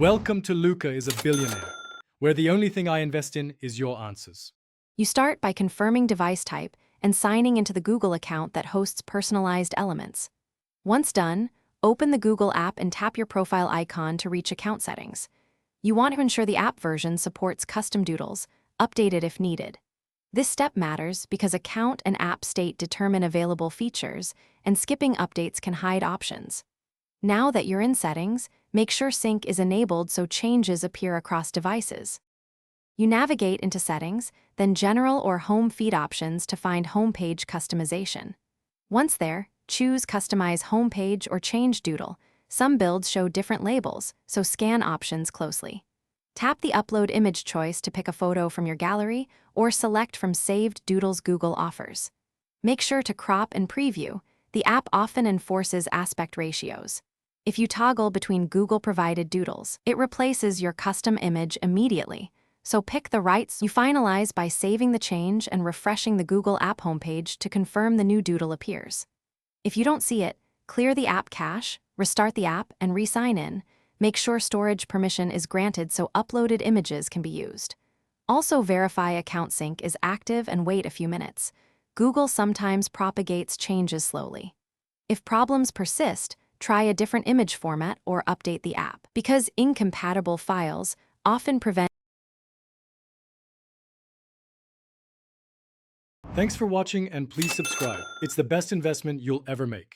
Welcome to Luca is a Billionaire, where the only thing I invest in is your answers. You start by confirming device type and signing into the Google account that hosts personalized elements. Once done, open the Google app and tap your profile icon to reach account settings. You want to ensure the app version supports custom doodles, update it if needed. This step matters because account and app state determine available features, and skipping updates can hide options. Now that you're in settings, make sure sync is enabled so changes appear across devices. You navigate into Settings, then General or Home Feed options to find Homepage customization. Once there, choose Customize Homepage or Change Doodle. Some builds show different labels, so scan options closely. Tap the Upload Image choice to pick a photo from your gallery or select from Saved Doodles Google offers. Make sure to crop and preview. The app often enforces aspect ratios. If you toggle between Google-provided doodles, it replaces your custom image immediately. So pick the right. You finalize by saving the change and refreshing the Google app homepage to confirm the new doodle appears. If you don't see it, clear the app cache, restart the app, and re-sign in. Make sure storage permission is granted so uploaded images can be used. Also verify account sync is active and wait a few minutes. Google sometimes propagates changes slowly. If problems persist, try a different image format or update the app, because incompatible files often prevent. Thanks for watching and please subscribe. It's the best investment you'll ever make.